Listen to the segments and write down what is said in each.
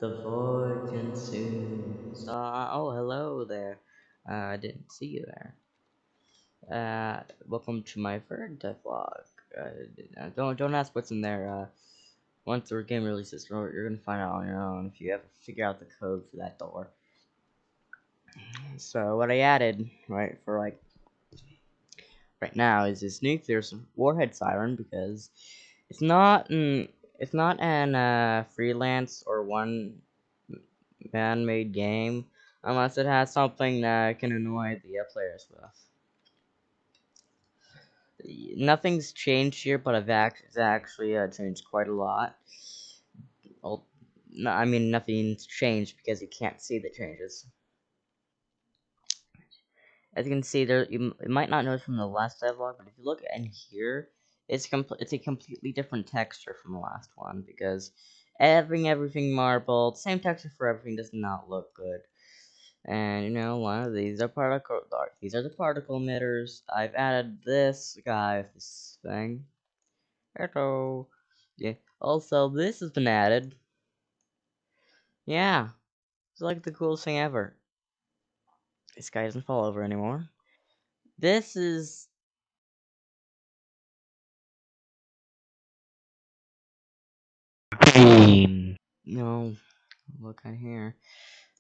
The void consumes. Oh, hello there. I didn't see you there. Welcome to my third devlog. Don't ask what's in there. Once the game releases, you're gonna find out on your own if you ever figure out the code for that door. So what I added, right, for like right now is this nuclear warhead siren because it's not an freelance or one man-made game unless it has something that can annoy the players with. Nothing's changed here, but it's actually changed quite a lot. Well, no, I mean nothing's changed because you can't see the changes. As you can see, you might not notice from the last devlog, but if you look in here, it's a completely different texture from the last one because everything marbled, same texture for everything does not look good. And you know, one of these are these are the particle emitters. I've added this guy, this thing. Hello. Yeah. Also, this has been added. Yeah, it's like the coolest thing ever. This guy doesn't fall over anymore. This is Game. No, look at here.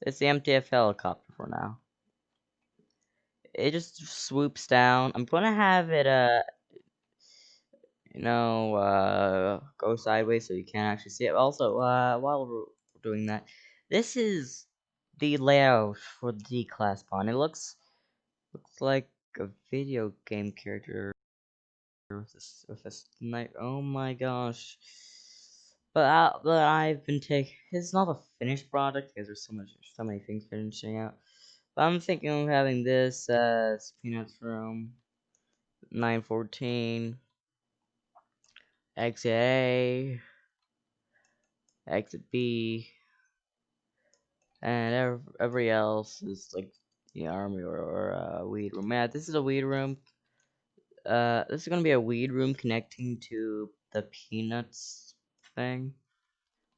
It's the MTF helicopter for now. It just swoops down. I'm gonna have it go sideways so you can't actually see it. Also, while we're doing that, this is the layout for the D-class pawn. It looks like a video game character with a snipe. Oh my gosh! But I've been taking. It's not a finished product because there's so many things finishing out. But I'm thinking of having this Peanuts Room 914 exit A, exit B, and every else is like the army or weed room. Yeah, this is a weed room. This is gonna be a weed room connecting to the peanuts thing.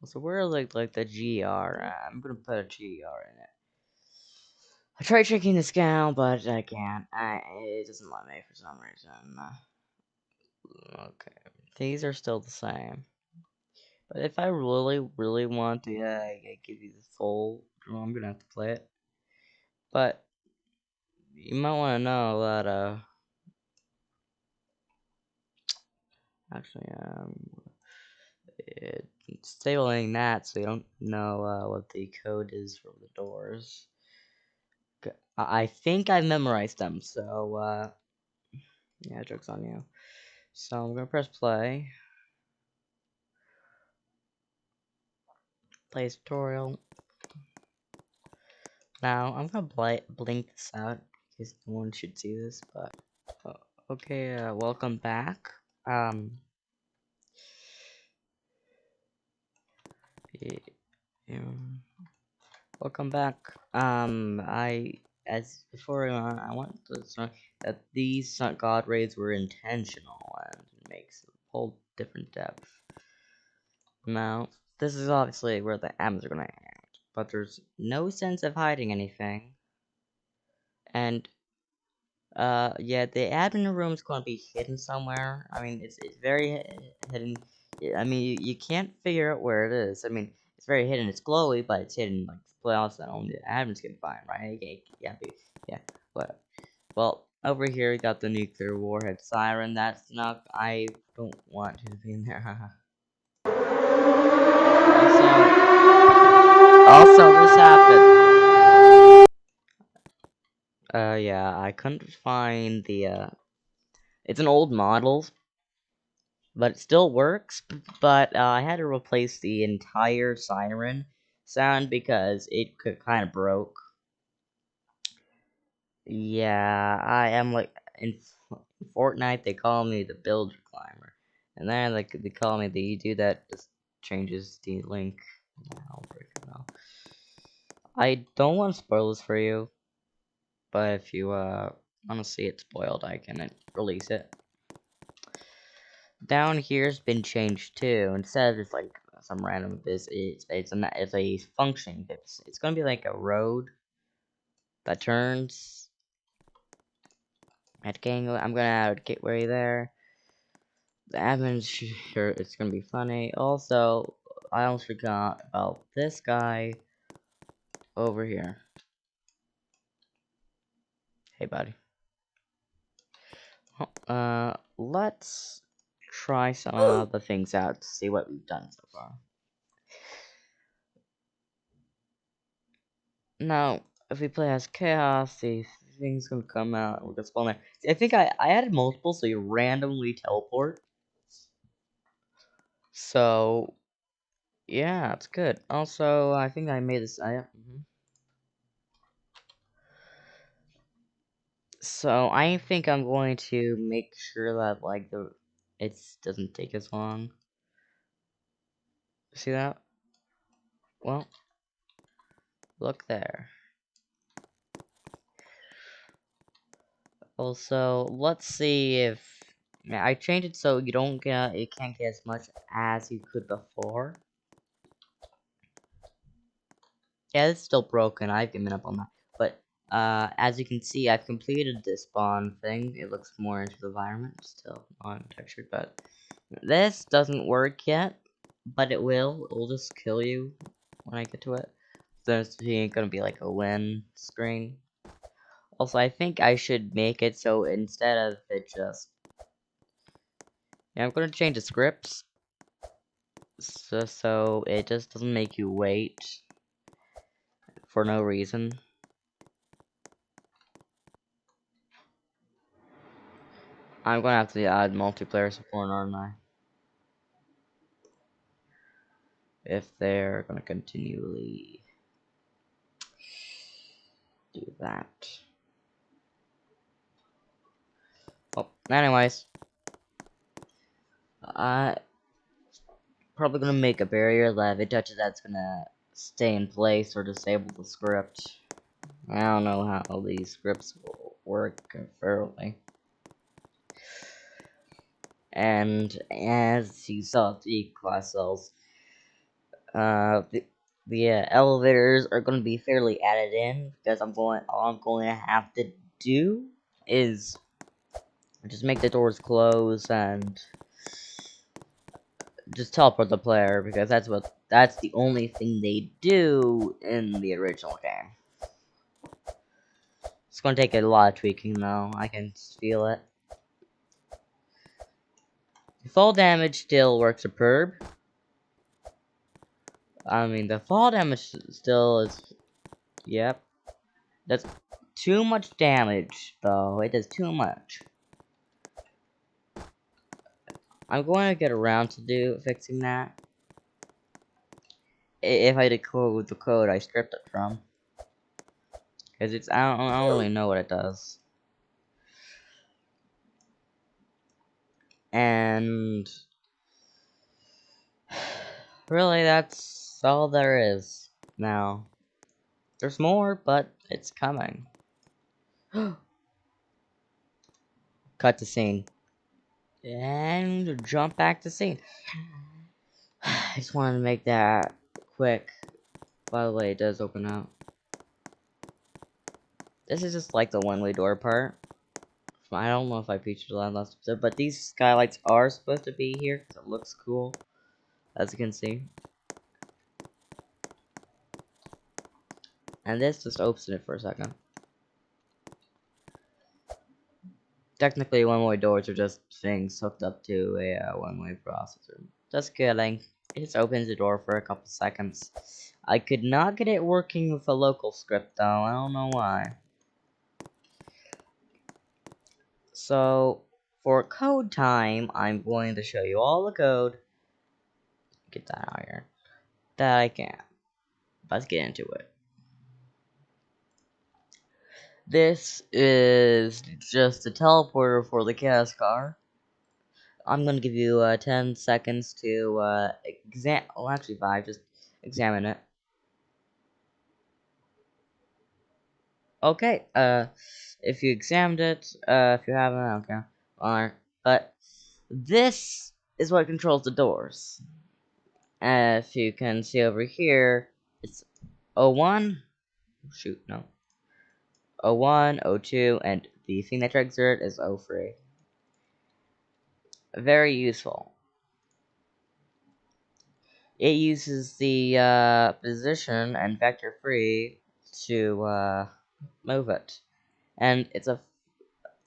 So where like the GR? I'm gonna put a GR in it. I tried checking the scale, but I can't. It doesn't let me for some reason. Okay, these are still the same. But if I really want to, yeah, I give you the full drum. I'm gonna have to play it. But you might want to know that actually it's tabling that so you don't know what the code is for the doors. I think I memorized them, so yeah, joke's on you. So I'm gonna press play. Play tutorial. Now I'm gonna blink this out because no one should see this, but okay, welcome back. Yeah, welcome back. As before, I want to say that these god raids were intentional and makes a whole different depth. Now, this is obviously where the M's are gonna hang, but there's no sense of hiding anything. And yeah, the admin room is gonna be hidden somewhere. I mean, it's very hidden. I mean, you can't figure out where it is. I mean, it's very hidden. It's glowy, but it's hidden like playoffs that only the admins can find, right? Yeah, yeah. But well, over here we got the nuclear warhead siren. That's not. I don't want to be in there. Also, this happened. Yeah, I couldn't find the it's an old model, but it still works. But I had to replace the entire siren sound because it kind of broke. Yeah, I am like in Fortnite. They call me the builder climber, and then like they call me the do that just changes the link. I'll break it now. I don't want to spoil this for you, but if you want to see it spoiled, I can release it. Down here's been changed too. Instead of just like some random it's a function. It's gonna be like a road that turns at Gango. I'm gonna add a gateway there. The admin's sure it's gonna be funny. Also, I almost forgot about this guy over here. Hey, buddy. Let's try some of the things out to see what we've done so far. Now, if we play as chaos, the thing's gonna come out and we're gonna spawn there. See, I think I added multiple so you randomly teleport. So yeah, it's good. Also, I think I made this. So I think I'm going to make sure that like it doesn't take as long. See that? Well, look there. Also, let's see if I changed it so you can't get as much as you could before. Yeah, it's still broken. I've given up on that. But as you can see, I've completed this spawn thing. It looks more into the environment, still non-textured, but this doesn't work yet. But it will. It will just kill you when I get to it. So it's gonna be like a win screen. Also, I think I should make it so instead of it just... Yeah, I'm gonna change the scripts. So it just doesn't make you wait for no reason. I'm gonna have to add multiplayer support, aren't I? If they're gonna continually do that. Well, anyways, I probably gonna make a barrier that if it touches that's gonna stay in place or disable the script. I don't know how these scripts will work fairly. And as you saw the class cells, the elevators are going to be fairly added in because all I'm going to have to do is just make the doors close and just teleport the player because that's the only thing they do in the original game. It's going to take a lot of tweaking though. I can feel it. The fall damage still works superb. I mean, the fall damage still is... Yep. That's too much damage, though. It does too much. I'm going to get around to fixing that. If I decode the code I stripped it from. Because I don't really know what it does. And... really, that's all there is now. There's more, but it's coming. Cut to scene. And jump back to scene. I just wanted to make that quick. By the way, it does open up. This is just like the one-way door part. I don't know if I featured a lot last episode, but these skylights are supposed to be here because it looks cool, as you can see. And this just opens it for a second. Technically, one-way doors are just things hooked up to a one-way processor. Just kidding. It just opens the door for a couple seconds. I could not get it working with a local script though. I don't know why. So, for code time, I'm going to show you all the code. Get that out here. That I can. Let's get into it. This is just a teleporter for the chaos car. I'm gonna give you 10 seconds to well, actually 5, just examine it. Okay, if you examined it, if you haven't, okay. Alright, but this is what controls the doors. As you can see over here, it's 01. Shoot, no. 01, 02, and the thing that triggers it is 03. Very useful. It uses the position and vector free to move it. And it's a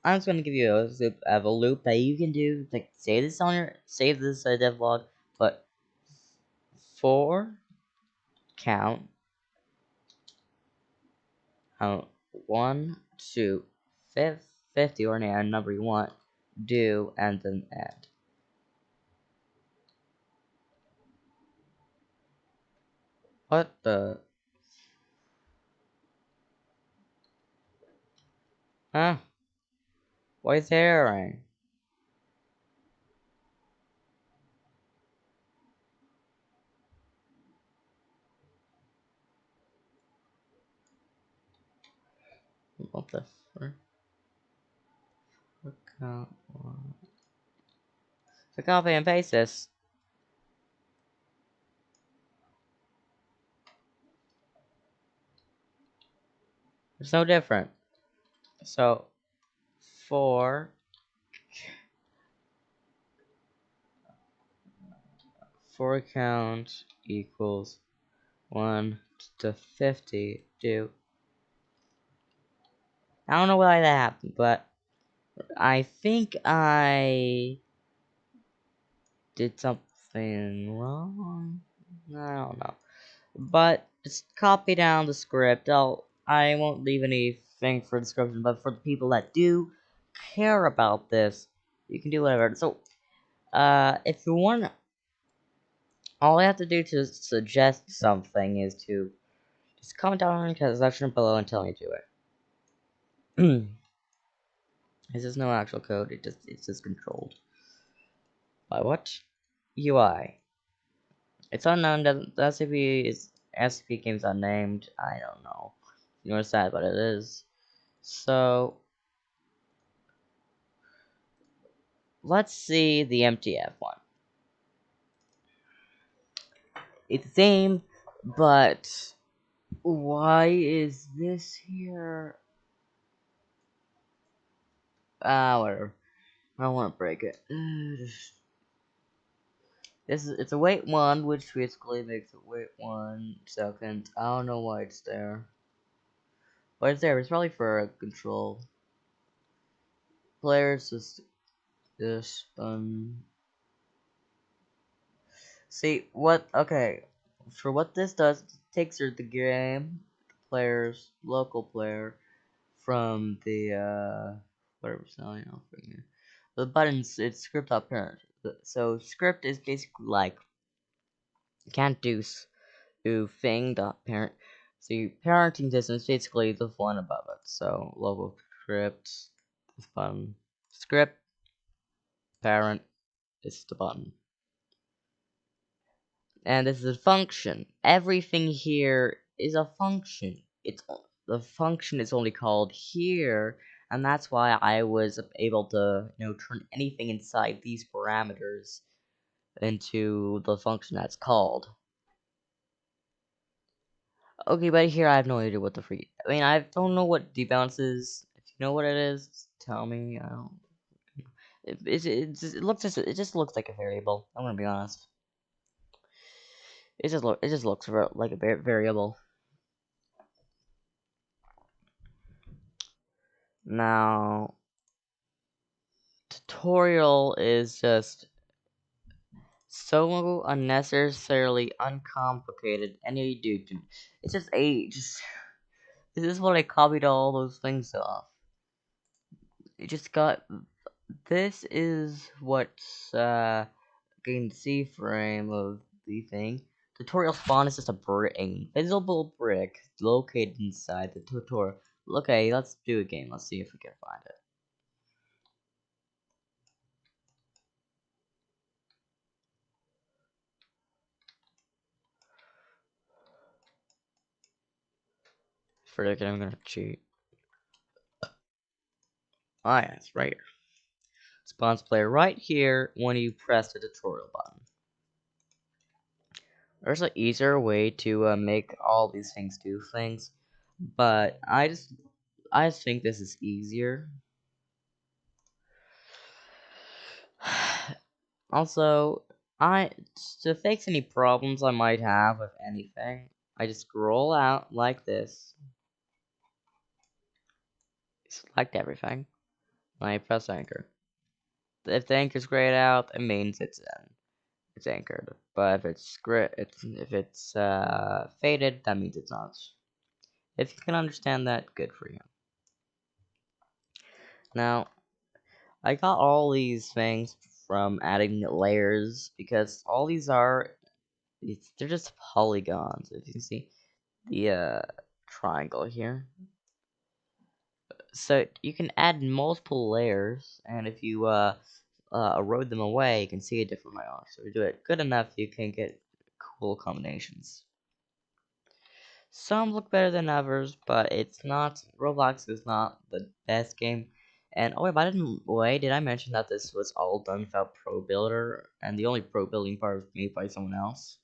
I'm just gonna give you a loop that you can do. Like save this devlog, but 4 count 1 to 50 or any number you want. Do and then add. What the? Huh? Why is there rain? What the frick? So copy and paste this. It's no different. So 4 count equals 1 to 50. Do I don't know why that happened, but I think I did something wrong. I don't know. But just copy down the script. I won't leave anything for description, but for the people that do care about this, you can do whatever. So, if you want, all I have to do to suggest something is to just comment down in the section below and tell me to do it. This is no actual code. It's just controlled by what UI. It's unknown. The SCP game's unnamed. I don't know. You know what's sad, but it is. So let's see the MTF one. It's the same, but why is this here? Whatever. I don't want to break it. It's a wait 1, which basically makes it wait 1 second. I don't know why it's there. But it's there. It's probably for a control. Players just this See what? Okay, for what this does, it takes the game player's local player from the whatever selling off here. The buttons it's script up parent. So script is basically like can't do thing dot parent. So your parenting distance basically the one above it. So local script this button script parent is the button. And this is a function. Everything here is a function. The function is only called here, and that's why I was able to, turn anything inside these parameters into the function that's called. Okay, but here I have no idea what the freak. I mean, I don't know what debounce is. If you know what it is, tell me. I don't. It just looks like a variable. I'm gonna be honest. It just looks like a variable. Now, tutorial is just so unnecessarily uncomplicated. And you do. It's just this is what I copied all those things off. You just got. This is what's getting the C frame of the thing. Tutorial spawn is just a visible brick located inside the tutorial. Okay, let's do a game. Let's see if we can find it. For the game, I'm gonna cheat. Ah, yeah, it's right here. Spawns player right here when you press the tutorial button. There's an easier way to make all these things do things, but I just think this is easier. Also, I to fix any problems I might have with anything, I just scroll out like this, select everything, and I press anchor. If the anchor's grayed out, it means it's anchored. But if it's faded, that means it's not. If you can understand that, good for you. Now, I got all these things from adding layers because all these they're just polygons. If you can see the triangle here, so you can add multiple layers, and if you erode them away, you can see a different layer. So if you do it good enough, you can get cool combinations. Some look better than others, but it's not. Roblox is not the best game. And oh wait, did I mention that this was all done without Pro Builder, and the only Pro building part was made by someone else?